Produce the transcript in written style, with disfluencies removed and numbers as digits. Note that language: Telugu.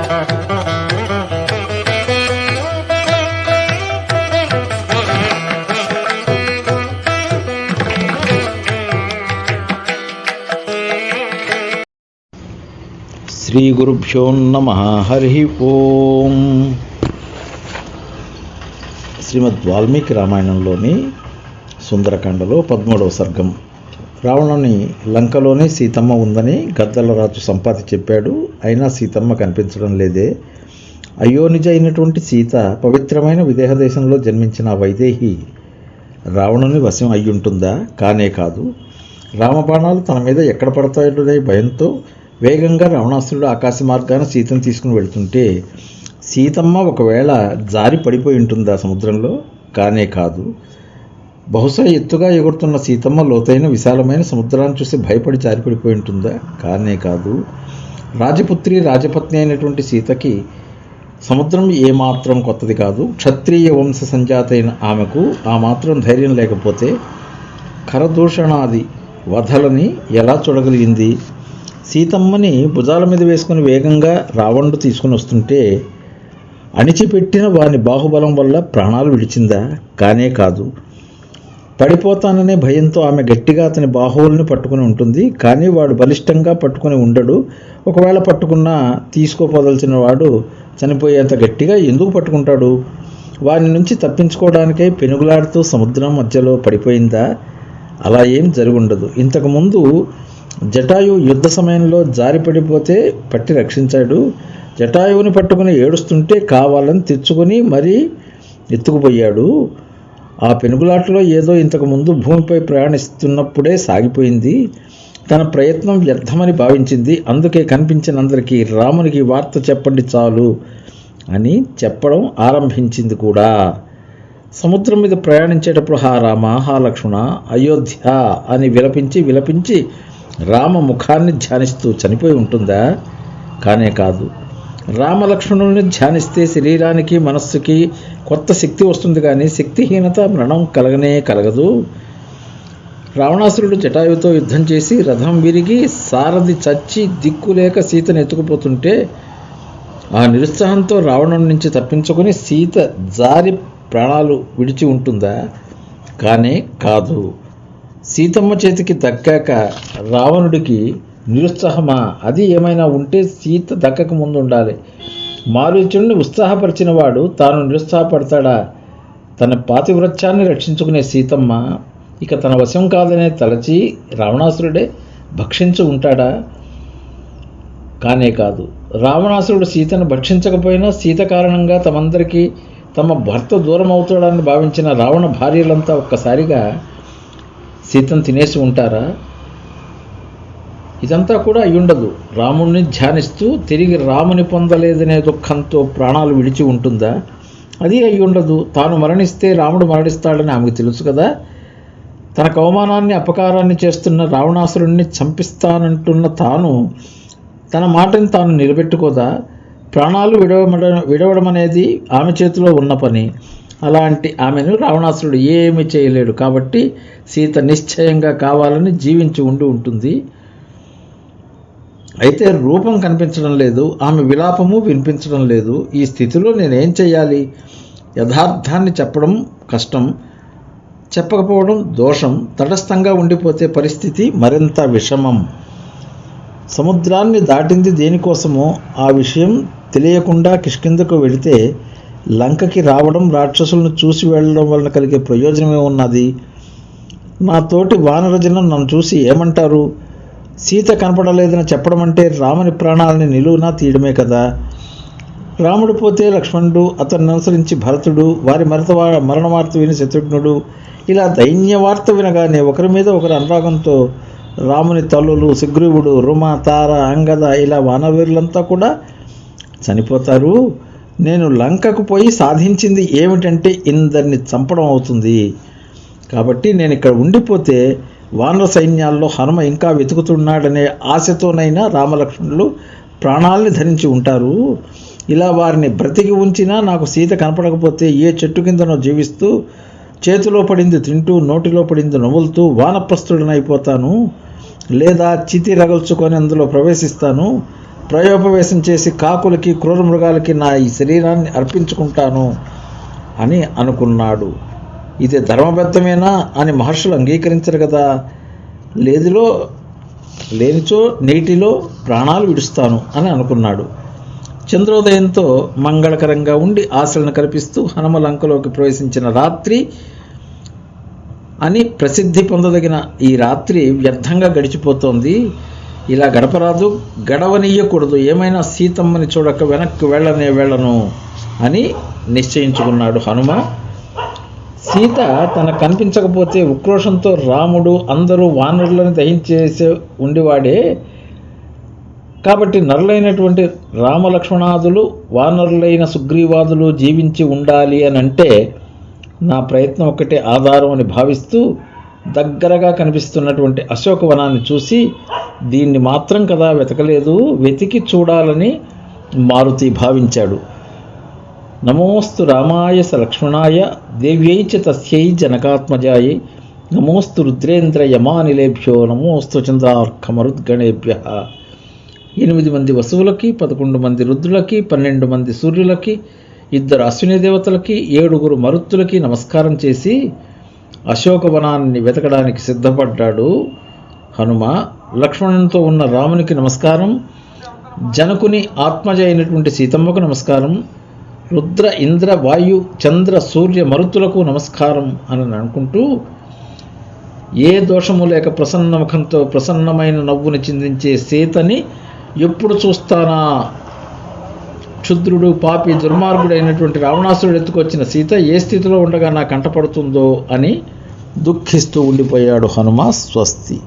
శ్రీ గురుభ్యో నమః. హరి ఓం. శ్రీమద్ వాల్మీకి రామాయణంలోని సుందరకాండలో 13వ సర్గం. రావణుని లంకలోనే సీతమ్మ ఉందని గద్దల రాజు సంపాతి చెప్పాడు. అయినా సీతమ్మ కనిపించడం లేదే. అయోనిజ అయినటువంటి సీత పవిత్రమైన విదేహ దేశంలో జన్మించిన వైదేహి రావణుని వశం అయ్యుంటుందా? కానే కాదు. రామబాణాలు తన మీద ఎక్కడ పడతాయనే భయంతో వేగంగా రావణాసురుడు ఆకాశ మార్గాన సీతను తీసుకుని వెళ్తుంటే సీతమ్మ ఒకవేళ జారి పడిపోయి ఉంటుందా సముద్రంలో? కానే కాదు. బహుశా ఎత్తుగా ఎగురుతున్న సీతమ్మ లోతైన విశాలమైన సముద్రాన్ని చూసి భయపడి జారిపడిపోయి ఉంటుందా? కానే కాదు. రాజపుత్రి రాజపత్ని అయినటువంటి సీతకి సముద్రం ఏమాత్రం కొత్తది కాదు. క్షత్రియ వంశ సంజాతైన ఆమెకు ఆ మాత్రం ధైర్యం లేకపోతే కరదూషణాది వధలని ఎలా చూడగలిగింది? సీతమ్మని భుజాల మీద వేసుకుని వేగంగా రావణుడు తీసుకుని వస్తుంటే అణిచిపెట్టిన వాని బాహుబలం వల్ల ప్రాణాలు విడిచిందా? కానే కాదు. పడిపోతాననే భయంతో ఆమె గట్టిగా అతని బాహువుల్ని పట్టుకుని ఉంటుంది. కానీ వాడు బలిష్టంగా పట్టుకుని ఉండడు. ఒకవేళ పట్టుకున్నా తీసుకోపోదలసిన వాడు చనిపోయేంత గట్టిగా ఎందుకు పట్టుకుంటాడు? వాని నుంచి తప్పించుకోవడానికై పెనుగులాడుతూ సముద్రం మధ్యలో పడిపోయిందా? అలా ఏం జరుగుండదు. ఇంతకుముందు జటాయు యుద్ధ సమయంలో జారి పడిపోతే పట్టి రక్షించాడు. జటాయువుని పట్టుకుని ఏడుస్తుంటే కావాలని తెచ్చుకొని మరీ ఎత్తుకుపోయాడు. ఆ పెనుగులాటలో ఏదో ఇంతకుముందు భూమిపై ప్రయాణిస్తున్నప్పుడే సాగిపోయింది. తన ప్రయత్నం వ్యర్థమని భావించింది. అందుకే కనిపించినందరికీ రామునికి వార్త చెప్పండి చాలు అని చెప్పడం ఆరంభించింది కూడా. సముద్రం మీద ప్రయాణించేటప్పుడు హా రామ, హా లక్ష్మణ, అయోధ్య అని విలపించి రామ ముఖాన్ని ధ్యానిస్తూ చనిపోయి ఉంటుందా? కానే కాదు. రామలక్ష్మణుల్ని ధ్యానిస్తే శరీరానికి మనస్సుకి కొత్త శక్తి వస్తుంది. కానీ శక్తిహీనత మరణం కలగనే కలగదు. రావణాసురుడు జటాయువుతో యుద్ధం చేసి రథం విరిగి సారథి చచ్చి దిక్కులేక సీతను ఎత్తుకుపోతుంటే ఆ నిరుత్సాహంతో రావణుడి నుంచి తప్పించుకొని సీత జారి ప్రాణాలు విడిచి ఉంటుందా? కానే కాదు. సీతమ్మ చేతికి దక్కాక రావణుడికి నిరుత్సాహమా? అది ఏమైనా ఉంటే సీత దక్కక ముందు ఉండాలి. మారీచుడిని ఉత్సాహపరిచిన వాడు తాను నిరుత్సాహపడతాడా? తన పాతివ్రత్యాన్ని రక్షించుకునే సీతమ్మ ఇక తన వశం కాదనే తలచి రావణాసురుడే భక్షించి ఉంటాడా? కానే కాదు. రావణాసురుడు సీతను భక్షించకపోయినా సీత కారణంగా తమందరికీ తమ భర్త దూరం అవుతాడని భావించిన రావణ భార్యలంతా ఒక్కసారిగా సీతను తినేసి ఉంటారా? ఇదంతా కూడా అయ్యుండదు. రాముణ్ణి ధ్యానిస్తూ తిరిగి రాముని పొందలేదనే దుఃఖంతో ప్రాణాలు విడిచి ఉంటుందా? అది అయ్యుండదు. తాను మరణిస్తే రాముడు మరణిస్తాడని ఆమెకు తెలుసు కదా. తనకు అవమానాన్ని అపకారాన్ని చేస్తున్న రావణాసురుణ్ణి చంపిస్తానంటున్న తాను తన మాటని తాను నిలబెట్టుకోదా? ప్రాణాలు విడవడం అనేది ఆమె చేతిలో ఉన్న పని. అలాంటి ఆమెను రావణాసురుడు ఏమీ చేయలేడు. కాబట్టి సీత నిశ్చయంగా కావాలని జీవించి ఉంటుంది. అయితే రూపం కనిపించడం లేదు, ఆమె విలాపము వినిపించడం లేదు. ఈ స్థితిలో నేనేం చెయ్యాలి? యథార్థాన్ని చెప్పడం కష్టం, చెప్పకపోవడం దోషం. తటస్థంగా ఉండిపోతే పరిస్థితి మరింత విషమం. సముద్రాన్ని దాటింది దేనికోసమో ఆ విషయం తెలియకుండా కిష్కిందకు వెళితే లంకకి రావడం, రాక్షసులను చూసి వెళ్ళడం వలన కలిగే ప్రయోజనమే ఉన్నది. నా తోటి వానరజనం నన్ను చూసి ఏమంటారు? సీత కనపడలేదని చెప్పడం అంటే రాముని ప్రాణాలని నిలువునా తీయడమే కదా. రాముడు పోతే లక్ష్మణుడు, అతన్ని అనుసరించి భరతుడు, వారి మరణ వార్త విని శత్రుఘ్నుడు, ఇలా దైన్య వార్త వినగానే ఒకరి మీద ఒకరు అనురాగంతో రాముని తల్లులు సుగ్రీవుడు, రుమ, తార, అంగద ఇలా వానవీరులంతా కూడా చనిపోతారు. నేను లంకకు పోయి సాధించింది ఏమిటంటే ఇందరిని చంపడం అవుతుంది. కాబట్టి నేను ఇక్కడ ఉండిపోతే వానర సైన్యాల్లో హనుమ ఇంకా వెతుకుతున్నాడనే ఆశతోనైనా రామలక్ష్మణులు ప్రాణాలని ధరించి ఉంటారు. ఇలా వారిని బ్రతికి ఉంచినా నాకు సీత కనపడకపోతే ఏ చెట్టు కిందనో జీవిస్తూ చేతిలో పడింది తింటూ నోటిలో పడింది నవ్వులుతూ వానప్రస్థుడనైపోతాను. లేదా చితి రగల్చుకొని అందులో ప్రవేశిస్తాను. ప్రయోపవేశం చేసి కాకులకి క్రూర మృగాలకి నా ఈ శరీరాన్ని అర్పించుకుంటాను అని అనుకున్నాడు. ఇది ధర్మబద్ధమేనా అని మహర్షులు అంగీకరించరు కదా. లేనిచో నీటిలో ప్రాణాలు విడుస్తాను అని అనుకున్నాడు. చంద్రోదయంతో మంగళకరంగా ఉండి ఆశలను కల్పిస్తూ హనుమ లంకలోకి ప్రవేశించిన రాత్రి అని ప్రసిద్ధి పొందదగిన ఈ రాత్రి వ్యర్థంగా గడిచిపోతోంది. ఇలా గడపరాదు, గడవనీయకూడదు. ఏమైనా సీతమ్మని చూడక వెనక్కి వెళ్ళను అని నిశ్చయించుకున్నాడు హనుమ. సీత తనకు కనిపించకపోతే ఉక్రోషంతో రాముడు అందరూ వానరులను దహించేసే ఉండివాడే. కాబట్టి నరులైనటువంటి రామలక్ష్మణాదులు, వానరులైన సుగ్రీవాదులు జీవించి ఉండాలి అని అంటే నా ప్రయత్నం ఒక్కటే ఆధారం అని భావిస్తూ దగ్గరగా కనిపిస్తున్నటువంటి అశోకవనాన్ని చూసి దీన్ని మాత్రం కదా వెతకలేదు, వెతికి చూడాలని మారుతి భావించాడు. నమోస్తు రామాయ స లక్ష్మణాయ దేవ్యై చ తస్యై జనకాత్మజాయై నమోస్తు రుద్రేంద్ర యమానిలేభ్యో నమోస్తు చంద్రార్కమరుద్గణేభ్య. 8 మంది వసువులకి, 11 మంది రుద్రులకి, 12 మంది సూర్యులకి, 2 అశ్విని దేవతలకి, 7 మరుత్తులకి నమస్కారం చేసి అశోకవనాన్ని వెతకడానికి సిద్ధపడ్డాడు హనుమ. లక్ష్మణునితో ఉన్న రామునికి నమస్కారం, జనకుని ఆత్మజ అయినటువంటి సీతమ్మకు నమస్కారం, రుద్ర ఇంద్ర వాయు చంద్ర సూర్య మరుతులకు నమస్కారం అని అనుకుంటూ ఏ దోషము లేక ప్రసన్న ముఖంతో ప్రసన్నమైన నవ్వుని చిందించే సీతని ఎప్పుడు చూస్తానా, క్షుద్రుడు పాపి దుర్మార్గుడైనటువంటి రావణాసురుడు ఎత్తుకొచ్చిన సీత ఏ స్థితిలో ఉండగా నా కంటపడుతుందో అని దుఃఖిస్తూ ఉండిపోయాడు హనుమ. స్వస్తి.